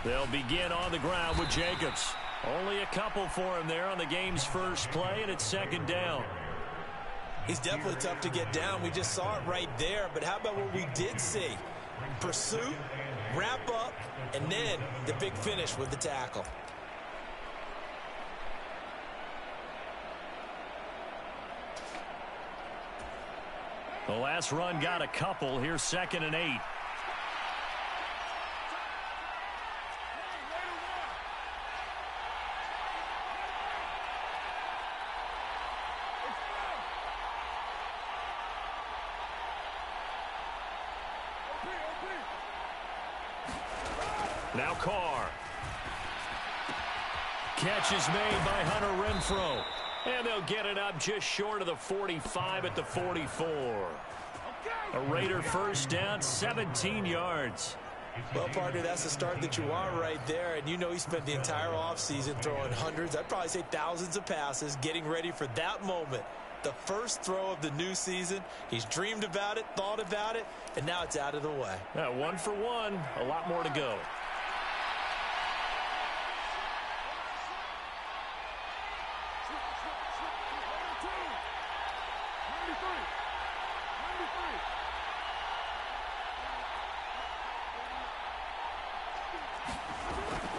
They'll begin on the ground with Jacobs. Only a couple for him there on the game's first play, and it's second down. He's definitely tough to get down. We just saw it right there. But how about what we did see? Pursuit, wrap up, and then the big finish with the tackle. The last run got a couple. Here's 2nd and 8. Now Carr. Catch is made by Hunter Renfrow. And they'll get it up just short of the 45 at the 44. A Raider first down, 17 yards. Well, partner, that's the start that you want right there. And you know he spent the entire offseason throwing hundreds, I'd probably say thousands of passes, getting ready for that moment. The first throw of the new season. He's dreamed about it, thought about it, and now it's out of the way. 1 for 1, a lot more to go.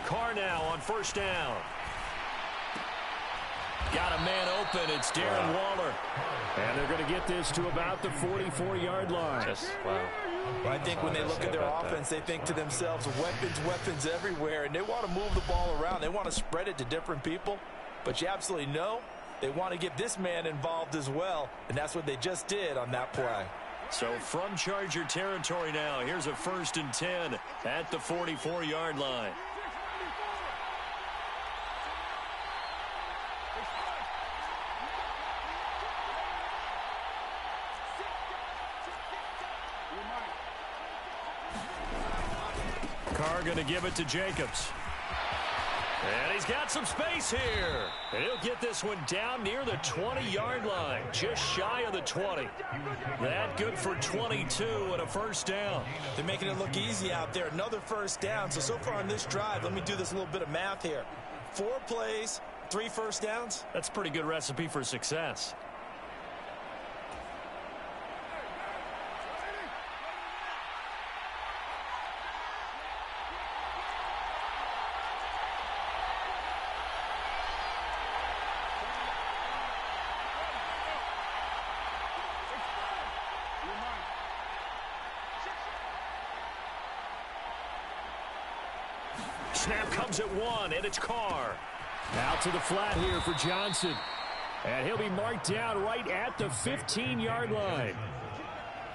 Carr now on first down. Got a man open. It's Darren Waller. And they're going to get this to about the 44-yard line. Well, I think when they look at their offense, they think to themselves, weapons everywhere, and they want to move the ball around. They want to spread it to different people. But you absolutely know they want to get this man involved as well, and that's what they just did on that play. So from Charger territory now, here's a 1st and 10 at the 44-yard line. Carr going to give it to Jacobs. And he's got some space here. And he'll get this one down near the 20-yard line, just shy of the 20. That good for 22 and a first down. They're making it look easy out there. Another first down. So far on this drive, let me do this little bit of math here. 4 plays, 3 first downs. That's a pretty good recipe for success. Snap comes at 1, and it's Carr. Out to the flat here for Johnson. And he'll be marked down right at the 15-yard line.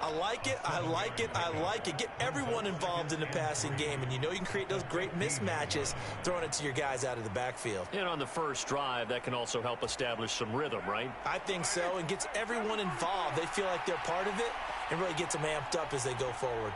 I like it, I like it, I like it. Get everyone involved in the passing game, and you know you can create those great mismatches throwing it to your guys out of the backfield. And on the first drive, that can also help establish some rhythm, right? I think so, and gets everyone involved. They feel like they're part of it, and really gets them amped up as they go forward.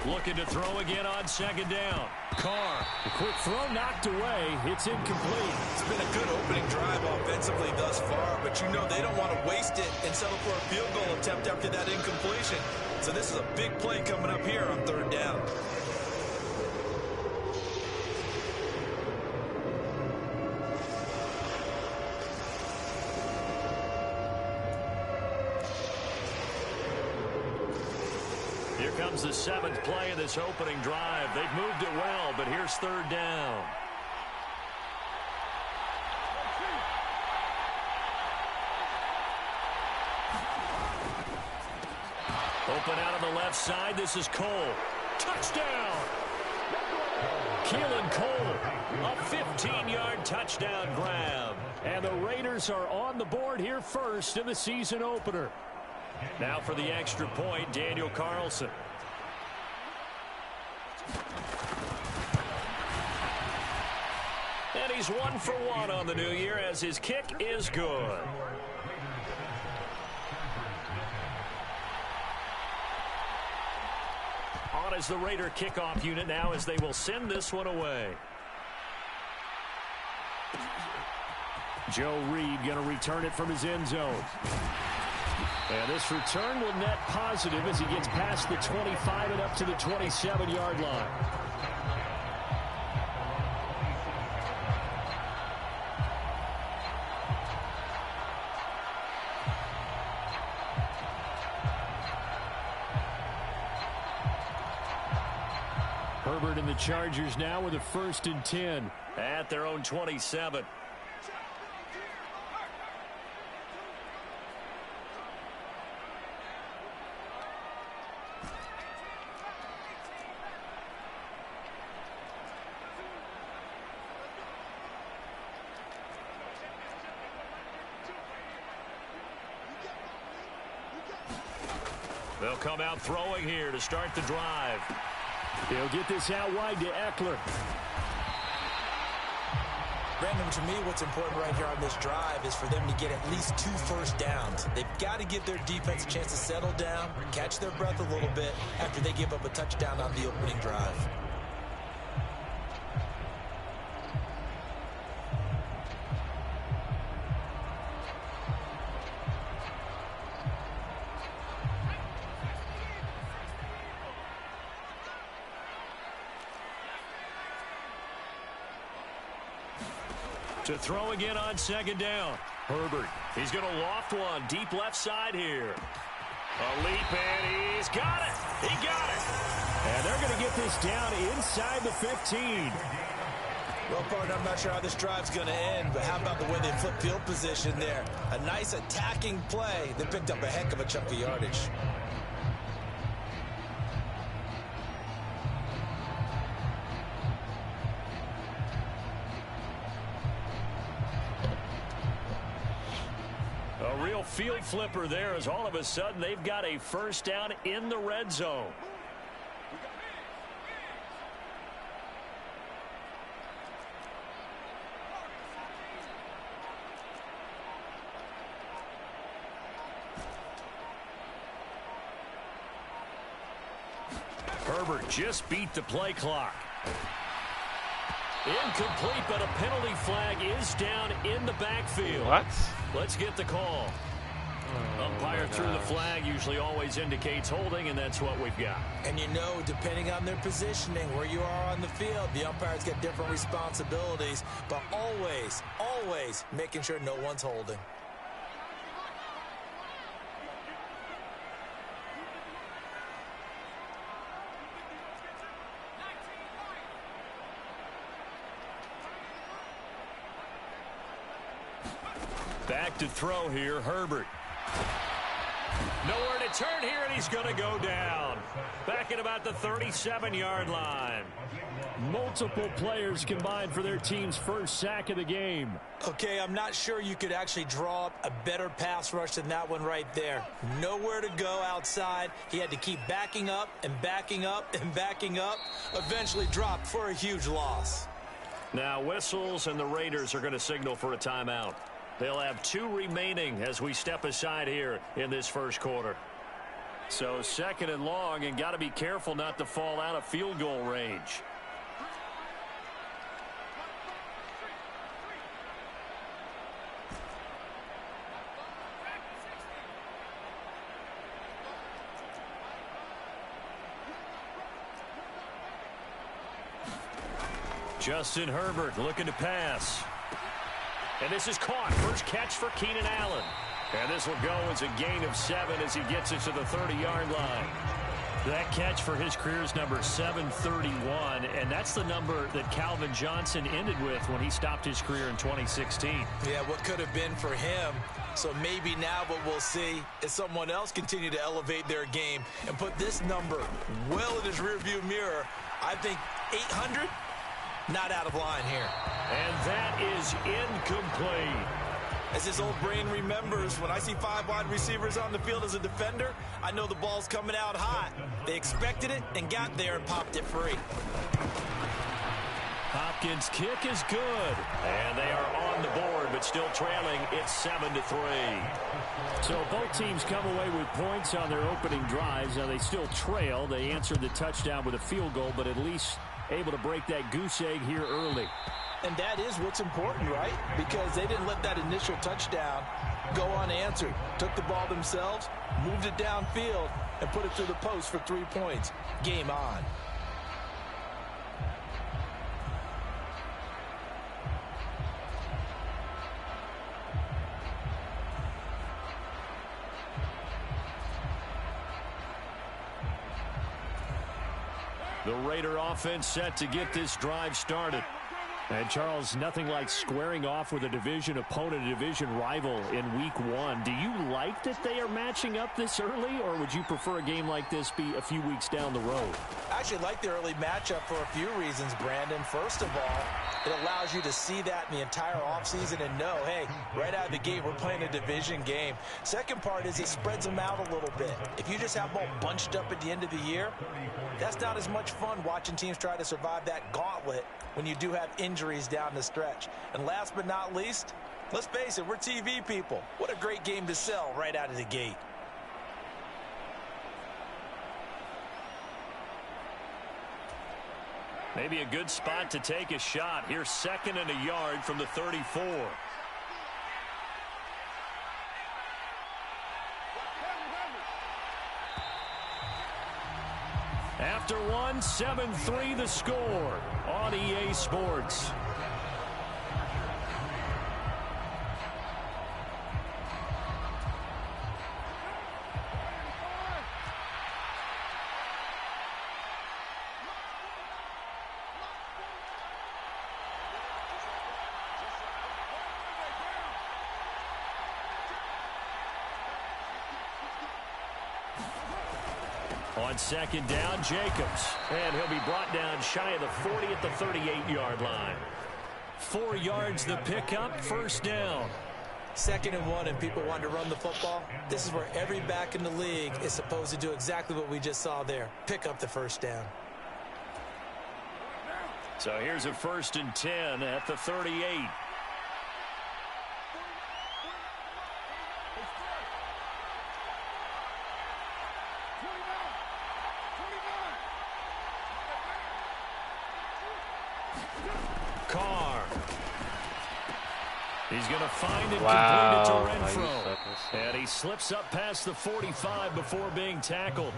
Looking to throw again on 2nd down. Carr, the quick throw knocked away. It's incomplete. It's been a good opening drive offensively thus far, but you know they don't want to waste it and settle for a field goal attempt after that incompletion. So this is a big play coming up here on 3rd down. Here comes the 7th play of this opening drive. They've moved it well, but here's 3rd down. Open out on the left side. This is Cole. Touchdown! Keelan Cole, a 15-yard touchdown grab. And the Raiders are on the board here first in the season opener. Now for the extra point, Daniel Carlson. And he's 1 for 1 on the new year as his kick is good. On as the Raider kickoff unit now as they will send this one away. Joe Reed going to return it from his end zone. And this return will net positive as he gets past the 25 and up to the 27-yard line. Herbert and the Chargers now with a 1st and 10 at their own 27. They'll come out throwing here to start the drive. He'll get this out wide to Eckler. Brandon, to me, what's important right here on this drive is for them to get at least 2 first downs. They've got to give their defense a chance to settle down, catch their breath a little bit after they give up a touchdown on the opening drive. To throw again on 2nd down. Herbert, he's going to loft one deep left side here. A leap, and he's got it. He got it. And they're going to get this down inside the 15. Well, partner, I'm not sure how this drive's going to end, but how about the way they flip field position there? A nice attacking play. They picked up a heck of a chunk of yardage. A real field flipper there as all of a sudden they've got a 1st down in the red zone. Herbert just beat the play clock. Incomplete, but a penalty flag is down in the backfield. What? Let's get the call. Umpire threw the flag, usually always indicates holding, and that's what we've got. And you know, depending on their positioning, where you are on the field, the umpires get different responsibilities, but always making sure no one's holding. Back to throw here, Herbert. Nowhere to turn here, and he's going to go down. Back at about the 37-yard line. Multiple players combined for their team's 1st sack of the game. Okay, I'm not sure you could actually draw up a better pass rush than that one right there. Nowhere to go outside. He had to keep backing up and backing up and backing up. Eventually dropped for a huge loss. Now whistles, and the Raiders are going to signal for a timeout. They'll have 2 remaining as we step aside here in this 1st quarter. So 2nd and long, and got to be careful not to fall out of field goal range. Justin Herbert looking to pass. And this is caught. First catch for Keenan Allen. And this will go as a gain of 7 as he gets it to the 30-yard line. That catch for his career is number 731, and that's the number that Calvin Johnson ended with when he stopped his career in 2016. Yeah, what could have been for him. So maybe now what we'll see is someone else continue to elevate their game and put this number well in his rearview mirror. I think 800, not out of line here. And that is incomplete. As his old brain remembers, when I see 5 wide receivers on the field as a defender, I know the ball's coming out hot. They expected it and got there and popped it free. Hopkins' kick is good. And they are on the board, but still trailing. It's 7-3. So both teams come away with points on their opening drives. Now they still trail. They answered the touchdown with a field goal, but at least able to break that goose egg here early. And that is what's important, right? Because they didn't let that initial touchdown go unanswered. Took the ball themselves, moved it downfield, and put it through the post for 3 points. Game on. The Raider offense set to get this drive started. And, Charles, nothing like squaring off with a division opponent, a division rival in week 1. Do you like that they are matching up this early, or would you prefer a game like this be a few weeks down the road? I actually like the early matchup for a few reasons, Brandon. First of all, it allows you to see that in the entire offseason and know, hey, right out of the gate, we're playing a division game. Second part is it spreads them out a little bit. If you just have them all bunched up at the end of the year, that's not as much fun watching teams try to survive that gauntlet when you do have injuries down the stretch. And last but not least, let's face it, we're TV people. What a great game to sell right out of the gate. Maybe a good spot to take a shot. Here's 2nd and a yard from the 34. After one, 7-3 the score on EA Sports. On 2nd down, Jacobs. And he'll be brought down shy of the 40 at the 38-yard line. 4 yards the pickup, 1st down. 2nd and 1 and people want to run the football. This is where every back in the league is supposed to do exactly what we just saw there. Pick up the 1st down. So here's a 1st and 10 at the 38. Carr. He's going to find it, complete it to Renfro. And he slips up past the 45 before being tackled.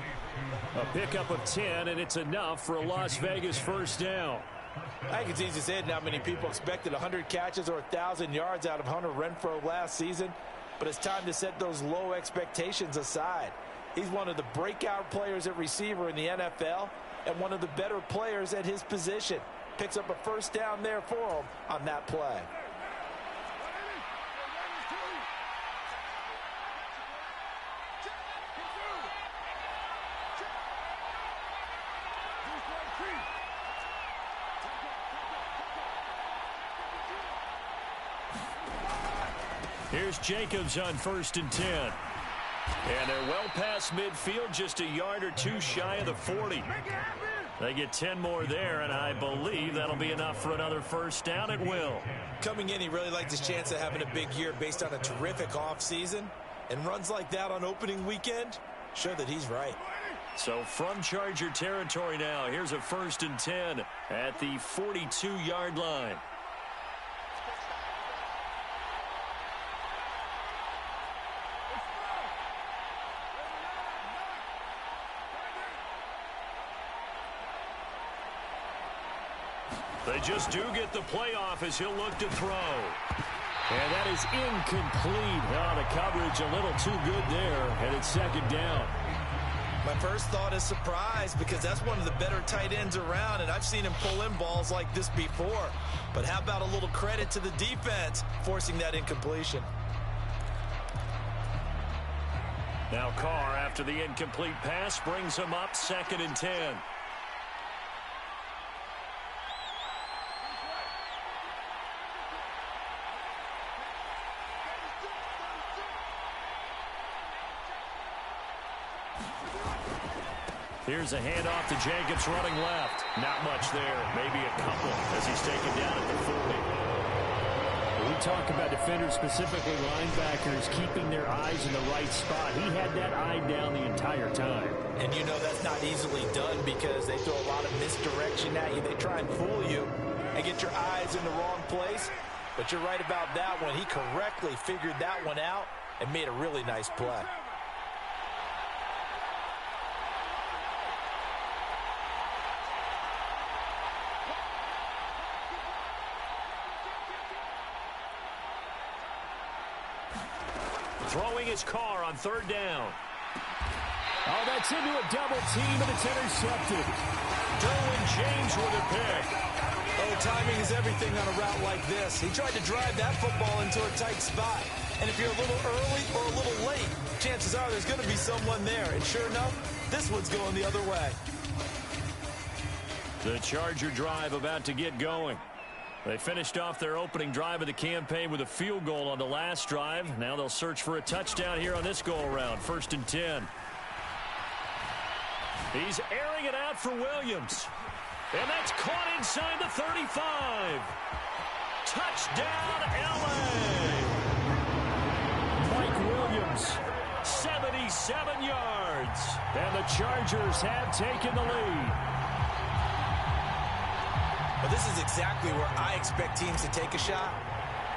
A pickup of 10, and it's enough for a Las Vegas 1st down. I think it's easy to say not many people expected 100 catches or 1,000 yards out of Hunter Renfro last season, but it's time to set those low expectations aside. He's one of the breakout players at receiver in the NFL and one of the better players at his position. Picks up a 1st down there for him on that play. Here's Jacobs on 1st and 10. And they're well past midfield, just a yard or 2 shy of the 40. They get 10 more there, and I believe that'll be enough for another 1st down. It will. Coming in, he really liked his chance of having a big year based on a terrific offseason. And runs like that on opening weekend show that he's right. So from Charger territory now, here's a 1st and 10 at the 42-yard line. They just do get the playoff as he'll look to throw. And that is incomplete. Oh, the coverage a little too good there, and it's 2nd down. My first thought is surprise because that's one of the better tight ends around, and I've seen him pull in balls like this before. But how about a little credit to the defense forcing that incompletion? Now Carr, after the incomplete pass, brings him up 2nd and 10. Here's a handoff to Jacobs running left. Not much there. Maybe a couple as he's taken down at the 40. We talk about defenders, specifically linebackers, keeping their eyes in the right spot. He had that eye down the entire time. And you know that's not easily done because they throw a lot of misdirection at you. They try and fool you and get your eyes in the wrong place. But you're right about that one. He correctly figured that one out and made a really nice play. Throwing his car on third down. Oh, that's into a double team, and it's intercepted. Derwin James with a pick. Oh, timing is everything on a route like this. He tried to drive that football into a tight spot. And if you're a little early or a little late, chances are there's going to be someone there. And sure enough, this one's going the other way. The Charger drive about to get going. They finished off their opening drive of the campaign with a field goal on the last drive. Now they'll search for a touchdown here on this go-around. 1st and 10. He's airing it out for Williams. And that's caught inside the 35. Touchdown, L.A. Mike Williams, 77 yards. And the Chargers have taken the lead. Well, this is exactly where I expect teams to take a shot.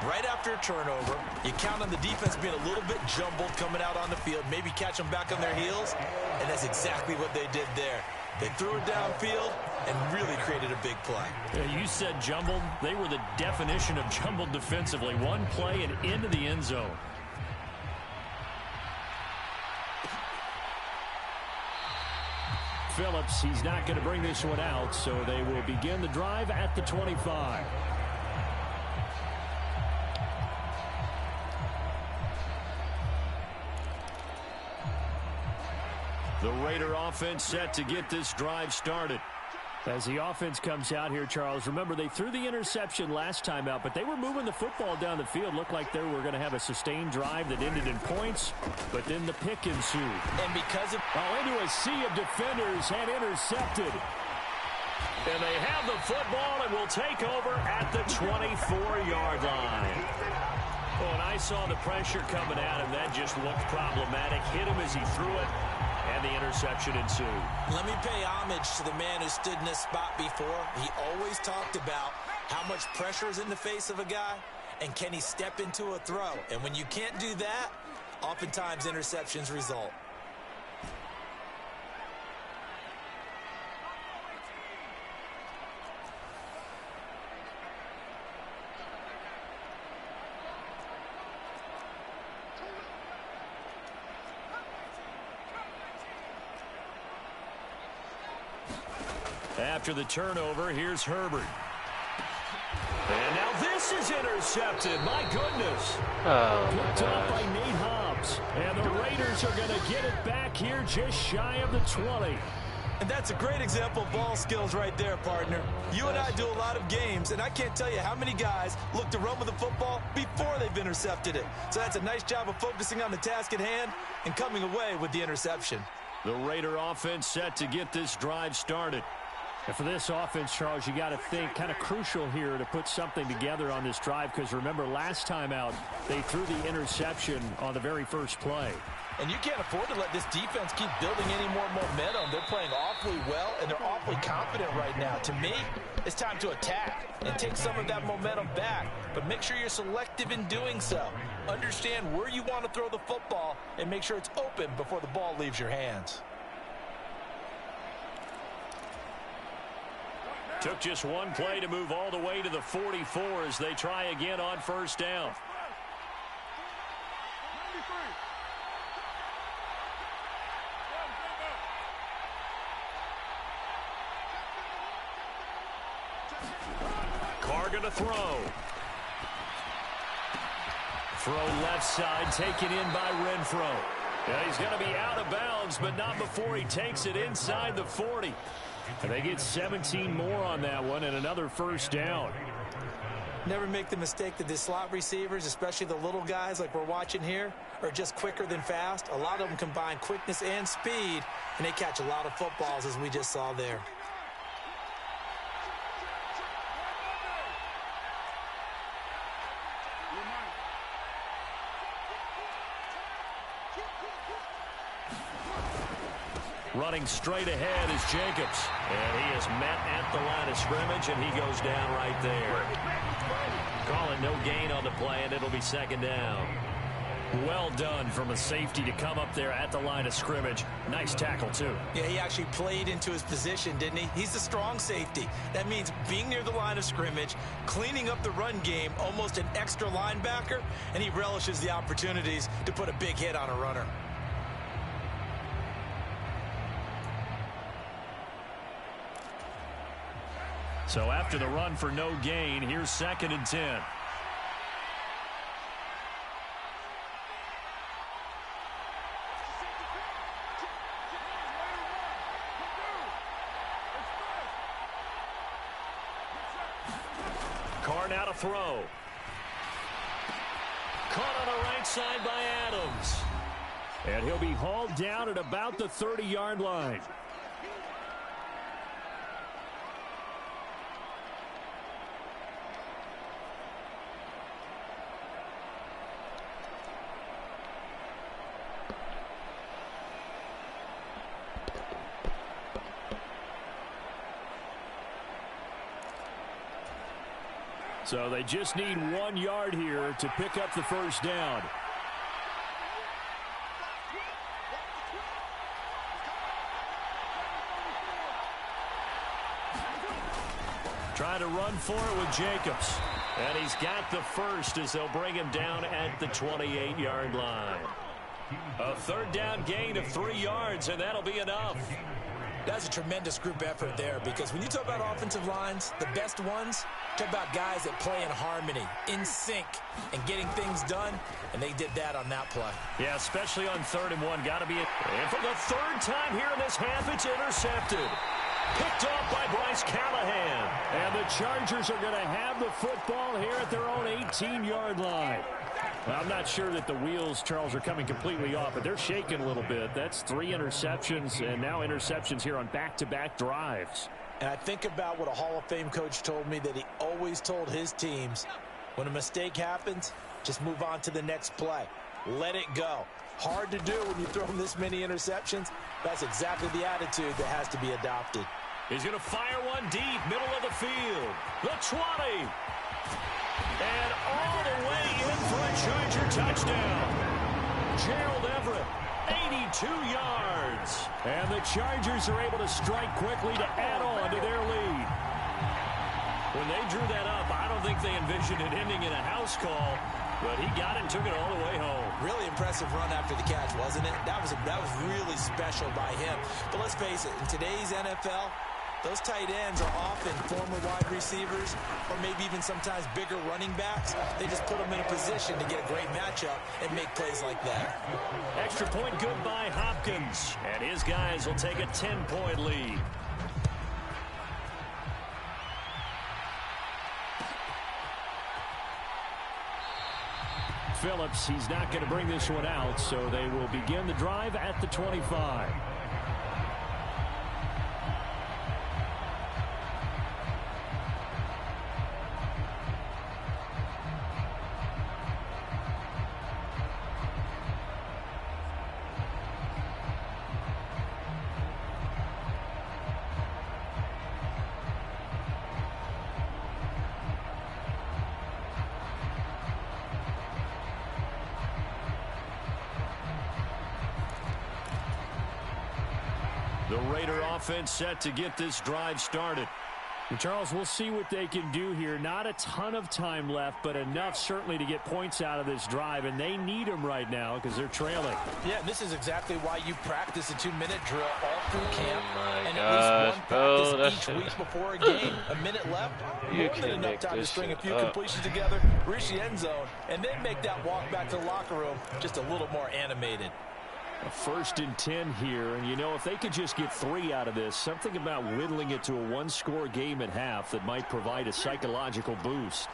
Right after a turnover, you count on the defense being a little bit jumbled coming out on the field, maybe catch them back on their heels, and that's exactly what they did there. They threw it downfield and really created a big play. Yeah, you said jumbled. They were the definition of jumbled defensively. One play and into the end zone. Phillips, he's not going to bring this one out, so they will begin the drive at the 25. The Raider offense set to get this drive started. As the offense comes out here, Charles, remember they threw the interception last time out, but they were moving the football down the field. Looked like they were going to have a sustained drive that ended in points, but then the pick ensued. And because of... into a sea of defenders and intercepted. And they have the football and will take over at the 24-yard line. Oh, and I saw the pressure coming at him. That just looked problematic. Hit him as he threw it. And the interception ensued. Let me pay homage to the man who stood in this spot before. He always talked about how much pressure is in the face of a guy and can he step into a throw. And when you can't do that, oftentimes interceptions result. After the turnover, here's Herbert. And now this is intercepted. My goodness. Picked up by Nate Hobbs. And the Raiders are going to get it back here just shy of the 20. And that's a great example of ball skills right there, partner. You and I do a lot of games, and I can't tell you how many guys look to run with the football before they've intercepted it. So that's a nice job of focusing on the task at hand and coming away with the interception. The Raider offense set to get this drive started. And for this offense, Charles, you got to think kind of crucial here to put something together on this drive because remember last time out they threw the interception on the very first play. And you can't afford to let this defense keep building any more momentum. They're playing awfully well, and they're awfully confident right now. To me, it's time to attack and take some of that momentum back. But make sure you're selective in doing so. Understand where you want to throw the football and make sure it's open before the ball leaves your hands. Took just one play to move all the way to the 44 as they try again on first down. Carr going to throw. Throw left side, taken in by Renfro. Yeah, he's going to be out of bounds, but not before he takes it inside the 40. And they get 17 more on that one and another first down. Never make the mistake that the slot receivers, especially the little guys like we're watching here, are just quicker than fast. A lot of them combine quickness and speed, and they catch a lot of footballs as we just saw there. Running straight ahead is Jacobs. And he is met at the line of scrimmage, and he goes down right there. Calling no gain on the play, and it'll be second down. Well done from a safety to come up there at the line of scrimmage. Nice tackle, too. Yeah, he actually played into his position, didn't he? He's a strong safety. That means being near the line of scrimmage, cleaning up the run game, almost an extra linebacker, and he relishes the opportunities to put a big hit on a runner. So after the run for no gain, here's 2nd and 10. Carr now to throw. Caught on the right side by Adams. And he'll be hauled down at about the 30-yard line. So they just need 1 yard here to pick up the first down. Trying to run for it with Jacobs. And he's got the first as they'll bring him down at the 28-yard line. A 3rd down gain of 3 yards, and that'll be enough. That's a tremendous group effort there, because when you talk about offensive lines, the best ones, talk about guys that play in harmony, in sync, and getting things done, and they did that on that play. Yeah, especially on 3rd and 1. Got to be it. And for the 3rd time here in this half, it's intercepted. Picked off by Bryce Callahan. And the Chargers are going to have the football here at their own 18-yard line. Well, I'm not sure that the wheels, Charles, are coming completely off, but they're shaking a little bit. That's 3 interceptions, and now interceptions here on back-to-back drives. And I think about what a Hall of Fame coach told me, that he always told his teams, when a mistake happens, just move on to the next play. Let it go. Hard to do when you throw this many interceptions. That's exactly the attitude that has to be adopted. He's going to fire one deep, middle of the field. The 20. And all the way in for a Charger touchdown. Gerald Everett, 82 yards. And the Chargers are able to strike quickly to add on to their lead. When they drew that up, I don't think they envisioned it ending in a house call, but he got it and took it all the way home. Really impressive run after the catch, wasn't it? That was really special by him. But let's face it, in today's NFL, those tight ends are often former wide receivers or maybe even sometimes bigger running backs. They just put them in a position to get a great matchup and make plays like that. Extra point good by Hopkins. And his guys will take a 10-point lead. Phillips, he's not going to bring this one out, so they will begin the drive at the 25. The Raider offense set to get this drive started. And Charles, we'll see what they can do here. Not a ton of time left, but enough certainly to get points out of this drive, and they need them right now because they're trailing. Yeah, this is exactly why you practice a 2-minute drill all through camp, and at least one practice each week before a game. A minute left, more than enough time to string a few completions together, reach the end zone, and then make that walk back to the locker room just a little more animated. A 1st and 10 here, and you know, if they could just get 3 out of this, something about whittling it to a 1-score game at half that might provide a psychological boost.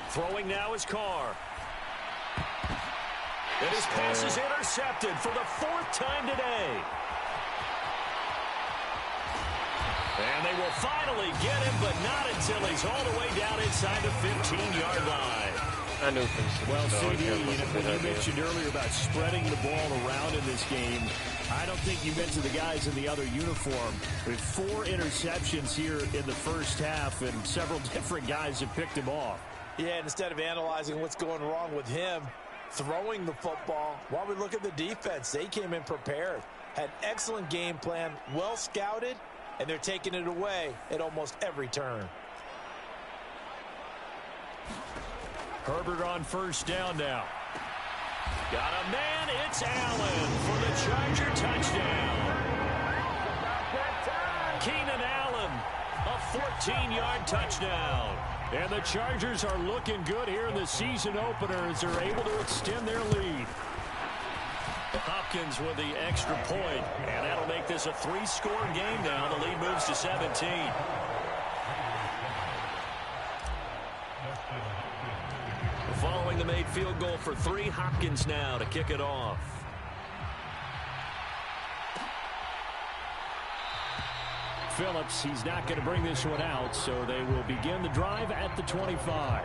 Throwing now is Carr. And his pass is intercepted for the 4th time today. And they will finally get him, but not until he's all the way down inside the 15-yard line. I knew Princeton Well, was going CD, to was a when good you idea. mentioned earlier about spreading the ball around in this game, I don't think you mentioned the guys in the other uniform. With 4 interceptions here in the first half, and several different guys have picked him off. Yeah, and instead of analyzing what's going wrong with him throwing the football, while we look at the defense, they came in prepared, had excellent game plan, well scouted, and they're taking it away at almost every turn. Herbert on first down now. Got a man, it's Allen for the Charger touchdown. Keenan Allen, a 14-yard touchdown. And the Chargers are looking good here in the season opener as they're able to extend their lead. Hopkins with the extra point, and that'll make this a 3-score game now. The lead moves to 17. Following the made field goal for 3, Hopkins now to kick it off. Phillips, he's not going to bring this one out, so they will begin the drive at the 25.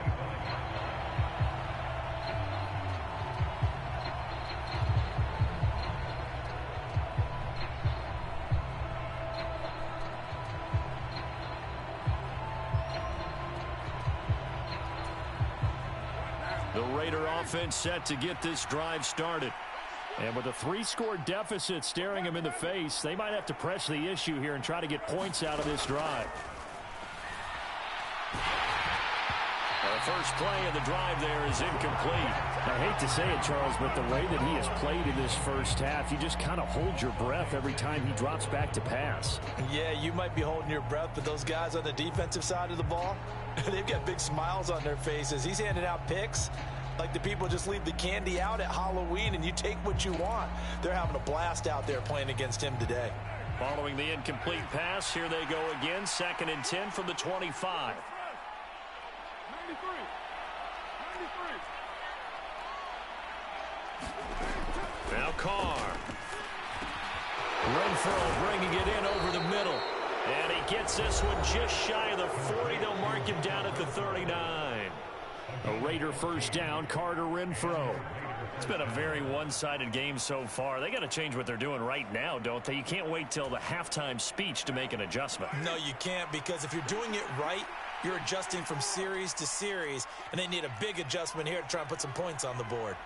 The Raider offense set to get this drive started. And with a 3-score deficit staring them in the face, they might have to press the issue here and try to get points out of this drive. The first play of the drive there is incomplete. I hate to say it, Charles, but the way that he has played in this first half, you just kind of hold your breath every time he drops back to pass. Yeah, you might be holding your breath, but those guys on the defensive side of the ball, they've got big smiles on their faces. He's handing out picks like the people just leave the candy out at Halloween and you take what you want. They're having a blast out there playing against him today. Following the incomplete pass, here they go again. 2nd and 10 from the 25. Now Carr. Renfro bringing it in over the middle. And he gets this one just shy of the 40. They'll mark him down at the 39. A Raider first down, Carter Renfro. It's been a very one-sided game so far. They got to change what they're doing right now, don't they? You can't wait till the halftime speech to make an adjustment. No, you can't, because if you're doing it right, you're adjusting from series to series, and they need a big adjustment here to try and put some points on the board.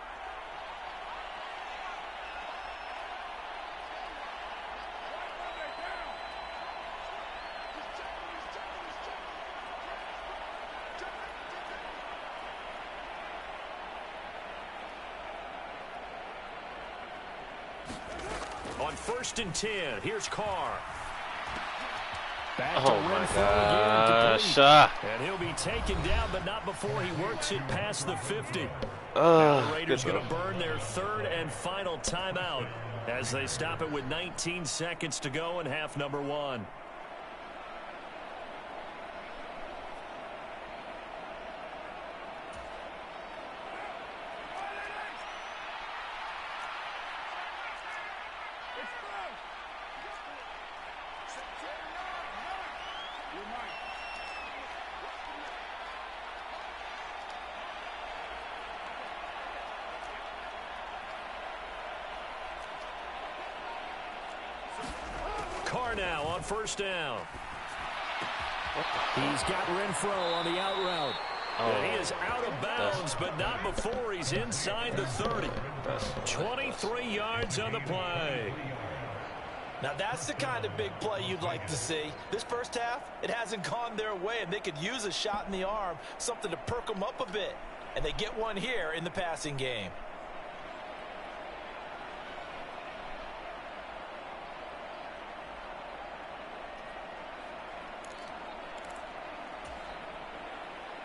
On 1st and 10, here's Carr. Back Oh, to my Renfro gosh. again. And he'll be taken down, but not before he works it past the 50. Now the Raiders going to burn their 3rd and final timeout as they stop it with 19 seconds to go in half number 1. Carr now on 1st down. He's got Renfro on the out route. And he is out of bounds, but not before he's inside the 30. 23 yards on the play. Now that's the kind of big play you'd like to see. This first half, it hasn't gone their way, and they could use a shot in the arm, something to perk them up a bit. And they get one here in the passing game.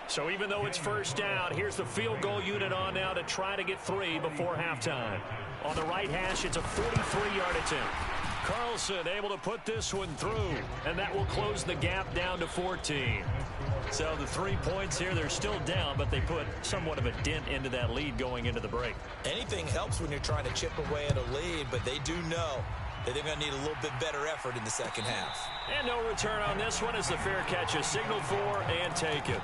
So even though it's 1st down, here's the field goal unit on now to try to get 3 before halftime. On the right hash, it's a 43-yard attempt. Carlson able to put this one through, and that will close the gap down to 14. So the 3 points here, they're still down, but they put somewhat of a dent into that lead going into the break. Anything helps when you're trying to chip away at a lead, but they do know that they're going to need a little bit better effort in the second half. And no return on this one as the fair catch is signaled for and taken.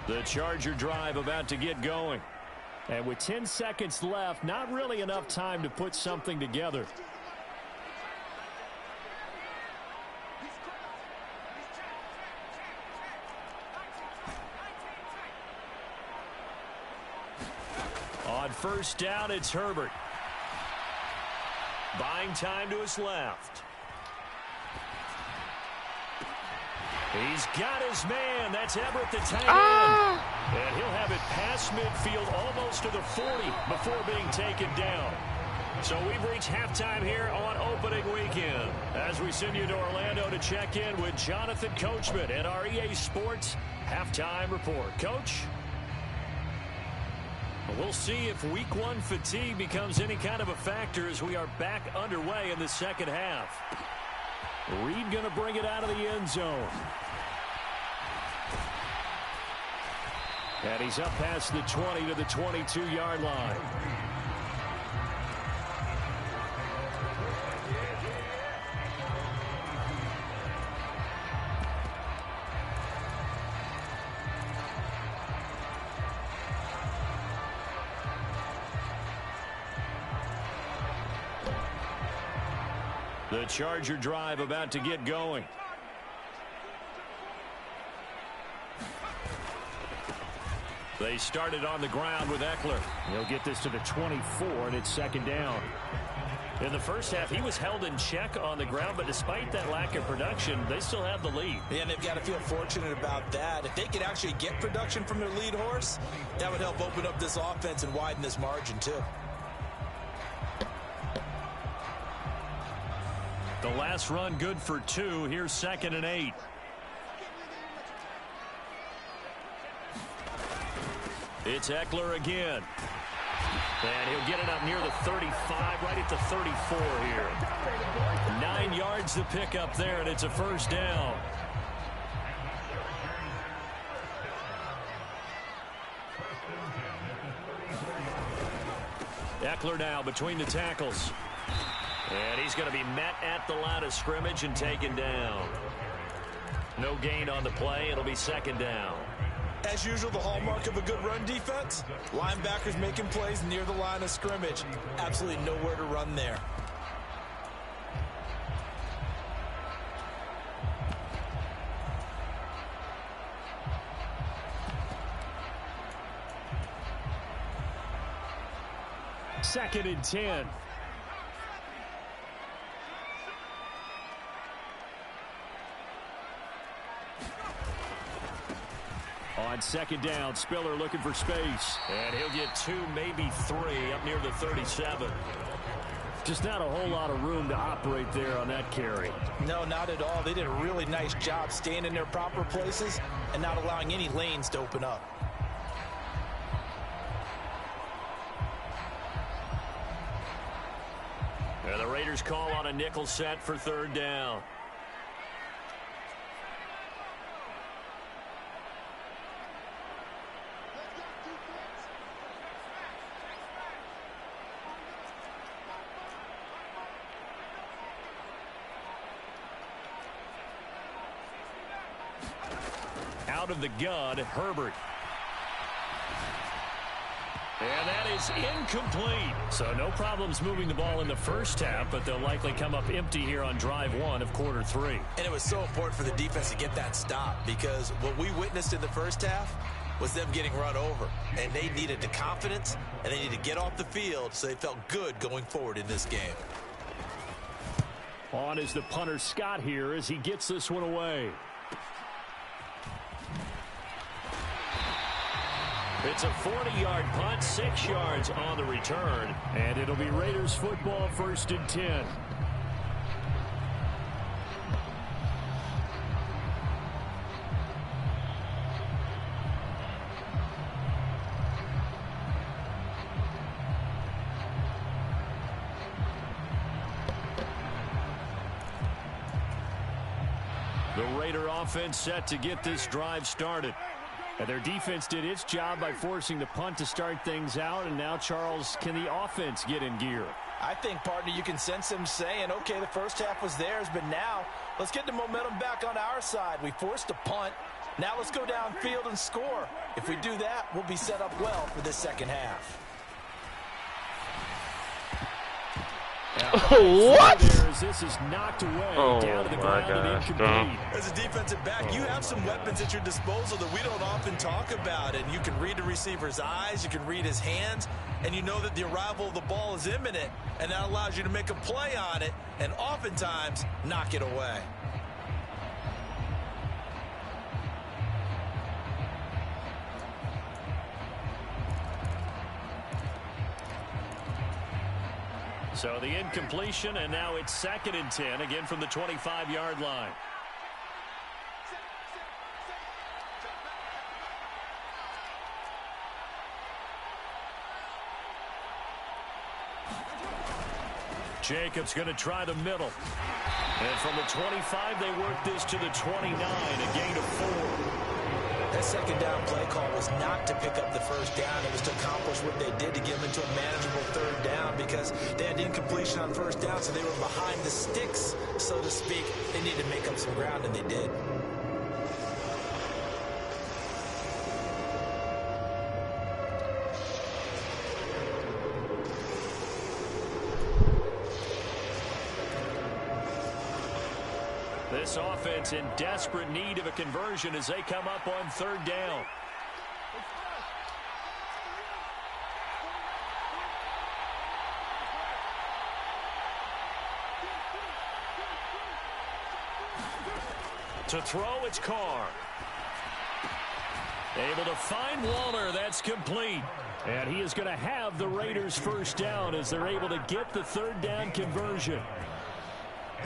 The Charger drive about to get going. And with 10 seconds left, not really enough time to put something together. On first down, it's Herbert. Buying time to his left. He's got his man. That's Everett, the tight end. And he'll have it past midfield almost to the 40 before being taken down. So we've reached halftime here on opening weekend as we send you to Orlando to check in with Jonathan Coachman at our EA Sports Halftime Report. Coach? We'll see if week one fatigue becomes any kind of a factor as we are back underway in the second half. Reed going to bring it out of the end zone. And he's up past the 20 to the 22-yard line. The Charger drive about to get going. They started on the ground with Eckler. He'll get this to the 24, and it's second down. In the first half, he was held in check on the ground, but despite that lack of production, they still have the lead. Yeah, and they've got to feel fortunate about that. If they could actually get production from their lead horse, that would help open up this offense and widen this margin, too. The last run good for 2. Here's 2nd and 8. It's Eckler again. And he'll get it up near the 35, right at the 34 here. 9 yards to pick up there, and it's a first down. Eckler now between the tackles. And he's going to be met at the line of scrimmage and taken down. No gain on the play. It'll be second down. As usual, the hallmark of a good run defense, linebackers making plays near the line of scrimmage. Absolutely nowhere to run there. Second and 10. On second down, Spiller looking for space. And he'll get 2, maybe 3 up near the 37. Just not a whole lot of room to operate there on that carry. No, not at all. They did a really nice job staying in their proper places and not allowing any lanes to open up. And the Raiders call on a nickel set for third down. Out of the gun, Herbert. And that is incomplete. So no problems moving the ball in the first half, but they'll likely come up empty here on drive 1 of quarter 3. And it was so important for the defense to get that stop, because what we witnessed in the first half was them getting run over. And they needed the confidence, and they needed to get off the field so they felt good going forward in this game. On is the punter Scott here as he gets this one away. It's a 40-yard punt, 6 yards on the return, and it'll be Raiders football, 1st and 10. The Raider offense set to get this drive started. And their defense did its job by forcing the punt to start things out. And now, Charles, can the offense get in gear? I think, partner, you can sense them saying, okay, the first half was theirs, but now let's get the momentum back on our side. We forced a punt. Now let's go downfield and score. If we do that, we'll be set up well for this second half. What? This is knocked away down to the ground and incomplete. As a defensive back, you have some weapons at your disposal that we don't often talk about. And you can read the receiver's eyes, you can read his hands, and you know that the arrival of the ball is imminent, and that allows you to make a play on it and oftentimes knock it away. So the incompletion, and now it's 2nd and 10, again from the 25-yard line. Jacobs going to try the middle. And from the 25, they work this to the 29, a gain of 4. That second down play call was not to pick up the first down. It was to accomplish what they did to get them into a manageable 3rd down because they had incompletion on 1st down, so they were behind the sticks, so to speak. They needed to make up some ground, and they did. This offense in desperate need of a conversion as they come up on 3rd down. To throw, it's Carr. Able to find Waller. That's complete. And he is going to have the Raiders' 1st down as they're able to get the 3rd down conversion.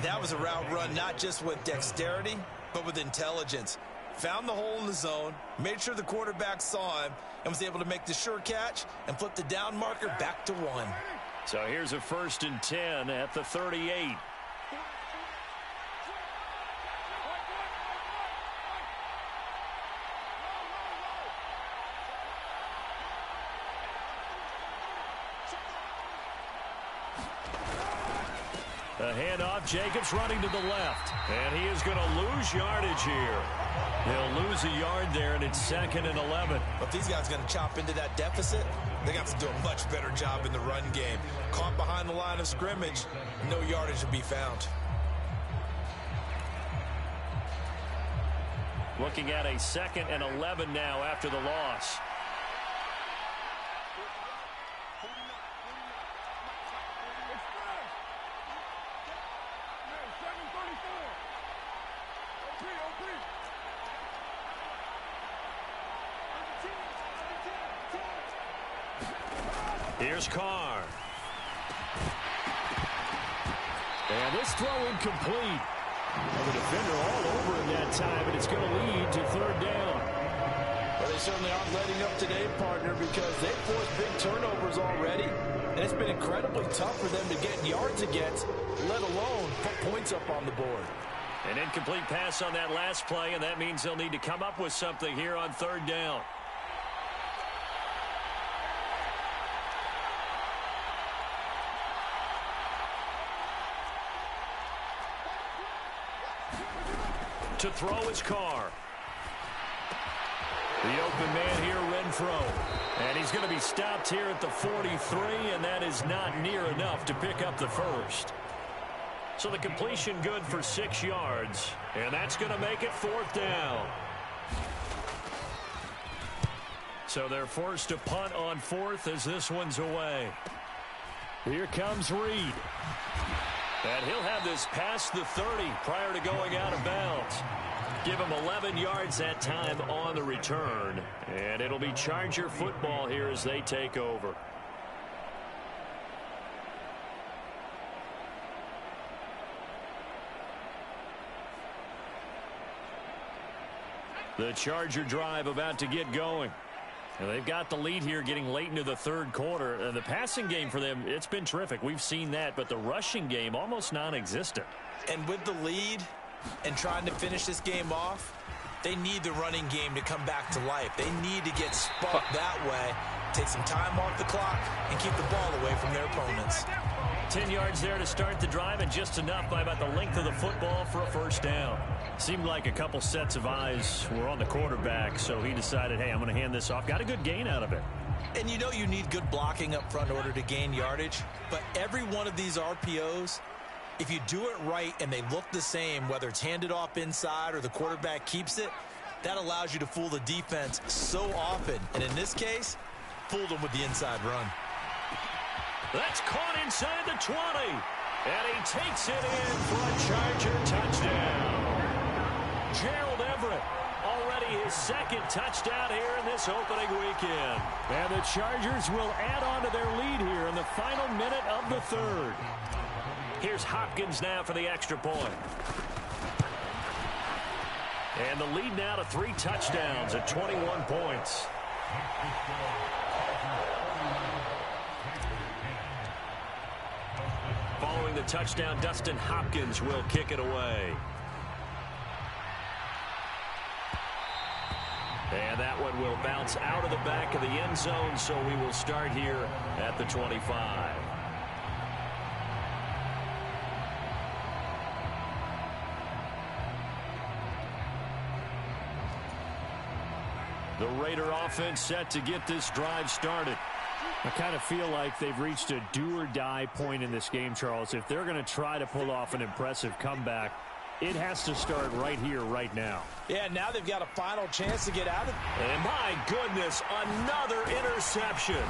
That was a route run not just with dexterity, but with intelligence. Found the hole in the zone, made sure the quarterback saw him, and was able to make the sure catch and flip the down marker back to 1. So here's a 1st and 10 at the 38. A handoff, Jacobs running to the left. And he is going to lose yardage here. He'll lose a yard there, and it's 2nd and 11. But these guys are going to chop into that deficit. They got to do a much better job in the run game. Caught behind the line of scrimmage, no yardage to be found. Looking at a 2nd and 11 now after the loss. Here's Carr. And this throw incomplete. And the defender all over him that time, and it's going to lead to 3rd down. Well, they certainly aren't letting up today, partner, because they've forced big turnovers already. And it's been incredibly tough for them to get yards against, let alone put points up on the board. An incomplete pass on that last play, and that means they'll need to come up with something here on 3rd down. To throw is Carr. The open man here, Renfro. And he's going to be stopped here at the 43, and that is not near enough to pick up the 1st. So the completion good for 6 yards, and that's going to make it 4th down. So they're forced to punt on 4th as this one's away. Here comes Reed. And he'll have this past the 30 prior to going out of bounds. Give him 11 yards that time on the return. And it'll be Charger football here as they take over. The Charger drive about to get going. And they've got the lead here getting late into the 3rd quarter. And the passing game for them, it's been terrific. We've seen that. But the rushing game, almost non-existent. And with the lead and trying to finish this game off, they need the running game to come back to life. They need to get sparked that way, take some time off the clock, and keep the ball away from their opponents. 10 yards there to start the drive, and just enough by about the length of the football for a first down. Seemed like a couple sets of eyes were on the quarterback, so he decided, hey, I'm going to hand this off. Got a good gain out of it. And you know you need good blocking up front in order to gain yardage, but every one of these RPOs, if you do it right and they look the same, whether it's handed off inside or the quarterback keeps it, that allows you to fool the defense so often. And in this case, fooled them with the inside run. That's caught inside the 20. And he takes it in for a Charger touchdown. Gerald Everett, already his second touchdown here in this opening weekend. And the Chargers will add on to their lead here in the final minute of the third. Here's Hopkins now for the extra point. And the lead now to 3 touchdowns at 21 points. Following the touchdown, Dustin Hopkins will kick it away. And that one will bounce out of the back of the end zone, so we will start here at the 25. The Raider offense set to get this drive started. I kind of feel like they've reached a do-or-die point in this game, Charles. If they're going to try to pull off an impressive comeback, it has to start right here, right now. Yeah, now they've got a final chance to get out of it. And my goodness, another interception.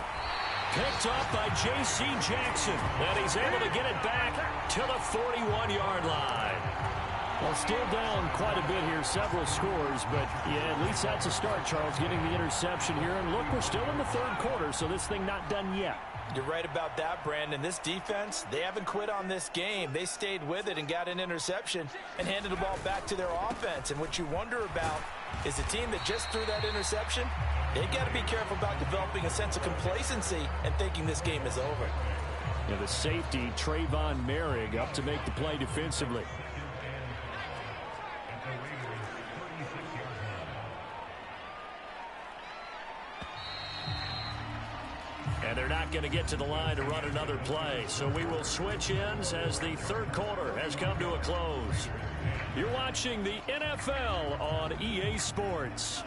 Picked up by J.C. Jackson. And he's able to get it back to the 41-yard line. Well, still down quite a bit here, several scores, but yeah, at least that's a start, Charles, getting the interception here. And look, we're still in the third quarter, so this thing not done yet. You're right about that, Brandon. This defense, they haven't quit on this game. They stayed with it and got an interception and handed the ball back to their offense. And what you wonder about is a team that just threw that interception, they got to be careful about developing a sense of complacency and thinking this game is over. Yeah, the safety, Trayvon Merrick, up to make the play defensively. And they're not going to get to the line to run another play. So we will switch ends as the third quarter has come to a close. You're watching the NFL on EA Sports.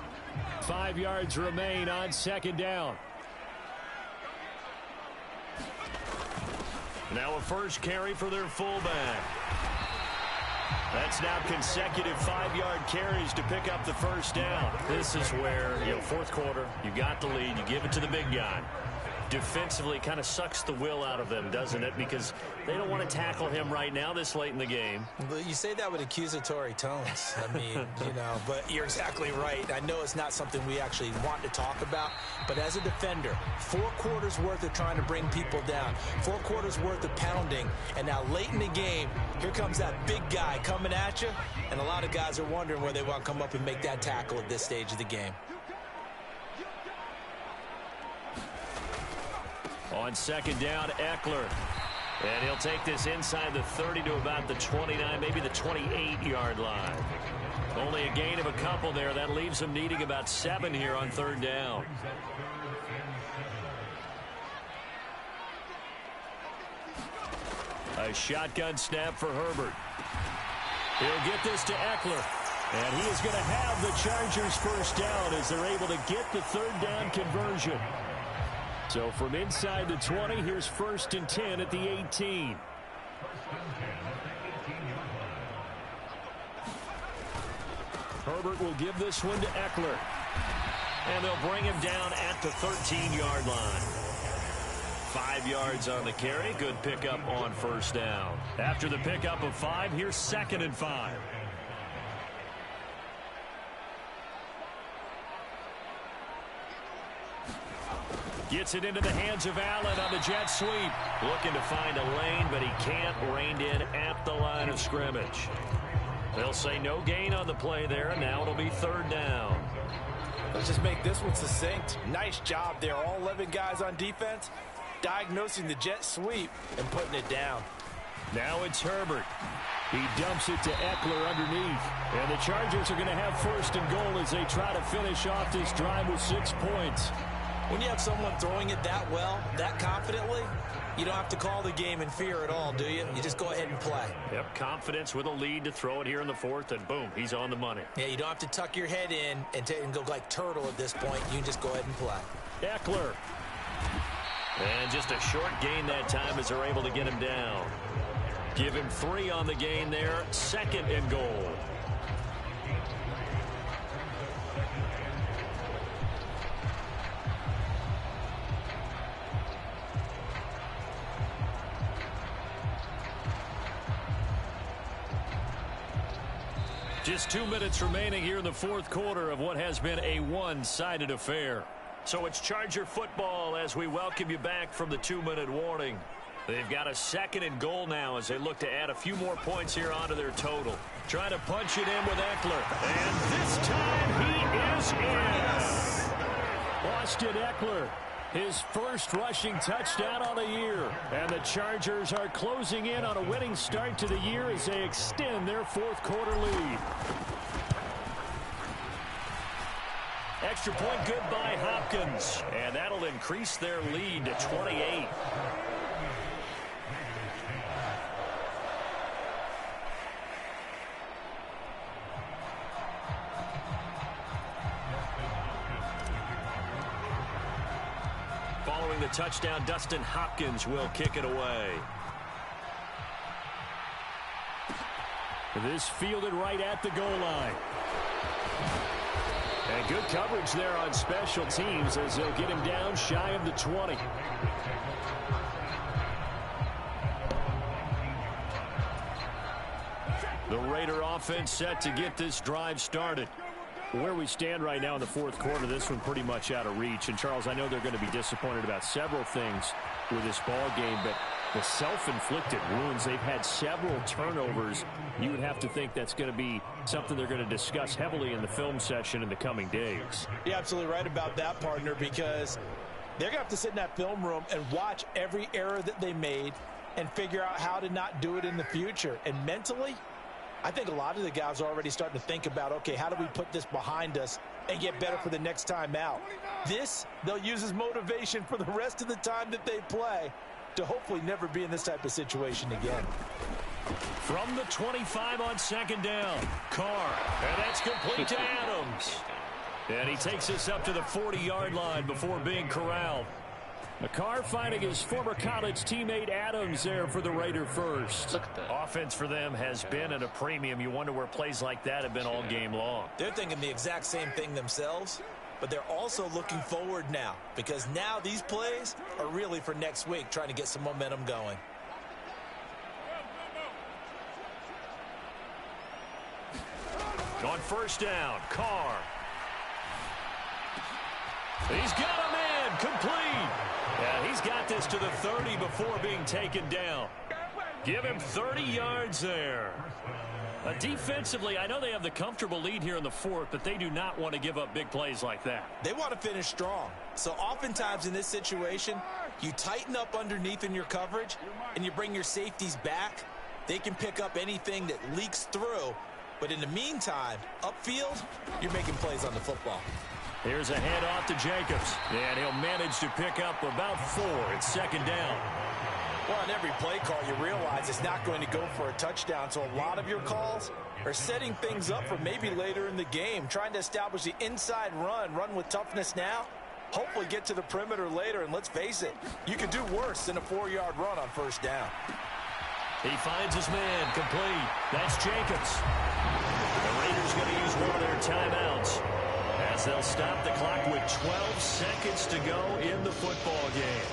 5 yards remain on second down. Now a first carry for their fullback. That's now consecutive 5-yard carries to pick up the first down. This is where, fourth quarter, you got the lead, you give it to the big guy. Defensively kind of sucks the will out of them, doesn't it? Because they don't want to tackle him right now this late in the game. But you say that with accusatory tones. I mean, but you're exactly right. I know it's not something we actually want to talk about, but as a defender, 4 quarters worth of trying to bring people down, 4 quarters worth of pounding, and now late in the game, here comes that big guy coming at you, and a lot of guys are wondering where they want to come up and make that tackle at this stage of the game. On second down, Eckler. And he'll take this inside the 30 to about the 29, maybe the 28-yard line. Only a gain of a couple there. That leaves him needing about 7 here on third down. A shotgun snap for Herbert. He'll get this to Eckler. And he is going to have the Chargers first down as they're able to get the third down conversion. So from inside the 20, here's 1st and 10 at the 18. Herbert will give this one to Eckler. And they'll bring him down at the 13-yard line. 5 yards on the carry. Good pickup on first down. After the pickup of 5, here's 2nd and 5. Gets it into the hands of Allen on the jet sweep. Looking to find a lane, but he can't. Reined in at the line of scrimmage. They'll say no gain on the play there, and now it'll be third down. Let's just make this one succinct. Nice job there. All 11 guys on defense diagnosing the jet sweep and putting it down. Now it's Herbert. He dumps it to Eckler underneath. And the Chargers are going to have 1st and goal as they try to finish off this drive with 6 points. When you have someone throwing it that well, that confidently, you don't have to call the game in fear at all, do you? You just go ahead and play. Yep, confidence with a lead to throw it here in the fourth, and boom, he's on the money. Yeah, you don't have to tuck your head in and go like turtle at this point. You can just go ahead and play. Eckler. And just a short gain that time as they're able to get him down. Give him 3 on the gain there. 2nd and goal. Just 2 minutes remaining here in the fourth quarter of what has been a one-sided affair. So it's Charger football as we welcome you back from the 2-minute warning. They've got a 2nd and goal now as they look to add a few more points here onto their total. Trying to punch it in with Eckler. And this time he is in. Austin Eckler, his first rushing touchdown on the year. And the Chargers are closing in on a winning start to the year as they extend their fourth quarter lead. Extra point good by Hopkins. And that'll increase their lead to 28. Following the touchdown, Dustin Hopkins will kick it away. This fielded right at the goal line. And good coverage there on special teams as they'll get him down shy of the 20. The Raider offense set to get this drive started. Where we stand right now in the fourth quarter, this one pretty much out of reach. And, Charles, I know they're going to be disappointed about several things with this ball game, but the self-inflicted wounds, they've had several turnovers. You would have to think that's going to be something they're going to discuss heavily in the film session in the coming days. You're absolutely right about that, partner, because they're going to have to sit in that film room and watch every error that they made and figure out how to not do it in the future. And mentally, I think a lot of the guys are already starting to think about, okay, how do we put this behind us and get better for the next time out? This, they'll use as motivation for the rest of the time that they play to hopefully never be in this type of situation again. From the 25 on 2nd down, Carr, and that's complete to Adams. And he takes us up to the 40-yard line before being corralled. Carr finding his former college teammate Adams there for the Raider first. Look at that. Offense for them has been at a premium. You wonder where plays like that have been all game long. They're thinking the exact same thing themselves, but they're also looking forward now because now these plays are really for next week, trying to get some momentum going. On 1st down, Carr. He's got a man complete. And he's got this to the 30 before being taken down. Give him 30 yards there. Defensively, I know they have the comfortable lead here in the fourth, but they do not want to give up big plays like that. They want to finish strong. So oftentimes in this situation, you tighten up underneath in your coverage and you bring your safeties back. They can pick up anything that leaks through. But in the meantime, upfield, you're making plays on the football. Here's a handoff to Jacobs. And he'll manage to pick up about 4. It's 2nd down. Well, on every play call, you realize it's not going to go for a touchdown. So a lot of your calls are setting things up for maybe later in the game, trying to establish the inside run with toughness now, hopefully get to the perimeter later. And let's face it, you could do worse than a 4-yard run on 1st down. He finds his man complete. That's Jacobs. The Raiders going to use one of their timeouts as they'll stop the clock with 12 seconds to go in the football game.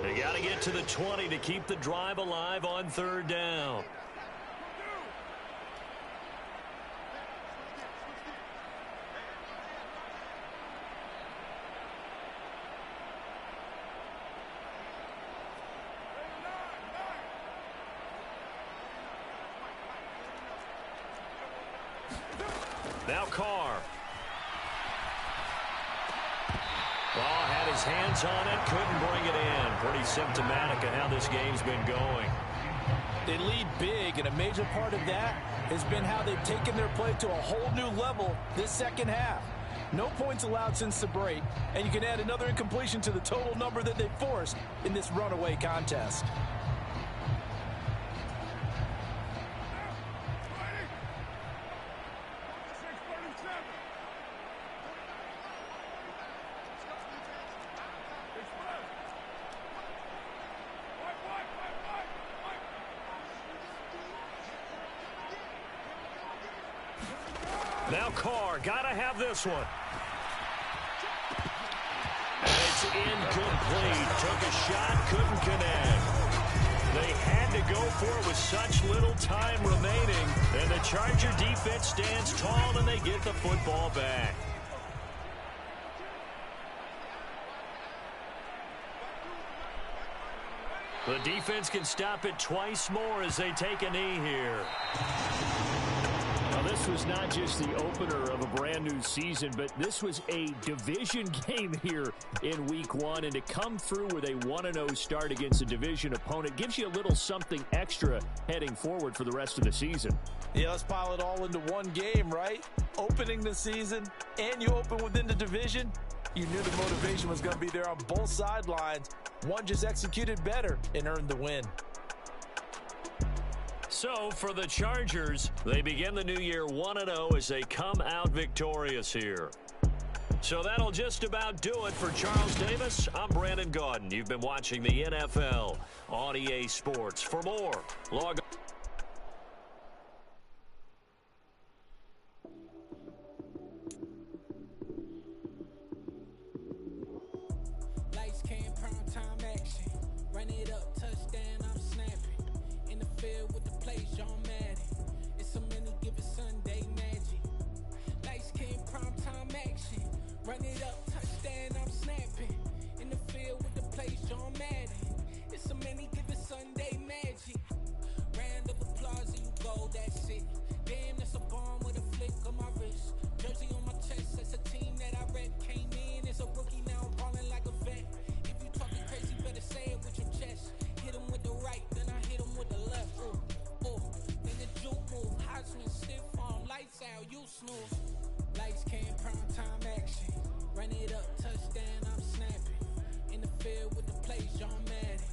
They got to get to the 20 to keep the drive alive on 3rd down. Now Carr. Well, had his hands on it, couldn't bring it in. Pretty symptomatic of how this game's been going. They lead big, and a major part of that has been how they've taken their play to a whole new level this second half. No points allowed since the break, and you can add another incompletion to the total number that they forced in this runaway contest. Now Carr, gotta have this one. And it's incomplete. Took a shot, couldn't connect. They had to go for it with such little time remaining. And the Charger defense stands tall and they get the football back. The defense can stop it twice more as they take a knee here. Well, this was not just the opener of a brand new season, but this was a division game here in week one. And to come through with a 1-0 start against a division opponent gives you a little something extra heading forward for the rest of the season. Yeah, let's pile it all into one game, right? Opening the season, and you open within the division. You knew the motivation was going to be there on both sidelines. One just executed better and earned the win. So, for the Chargers, they begin the new year 1-0 as they come out victorious here. So that'll just about do it for Charles Davis. I'm Brandon Gaudin. You've been watching the NFL on EA Sports. For more, log on. Run it up, touchdown, I'm snapping. In the field with the play, John Madden. It's so many, give it Sunday magic. Round of applause and you go, that's it. Damn, that's a bomb with a flick on my wrist. Jersey on my chest, that's a team that I rep. Came in as a rookie, now I'm balling like a vet. If you talking crazy, better say it with your chest. Hit him with the right, then I hit him with the left. Ooh, ooh. Then the juke move, Heisman, stiff arm, lights out, you snooze. Lights came, prime time action. Run it up, touchdown, I'm snapping. In the field with the play, John Madden.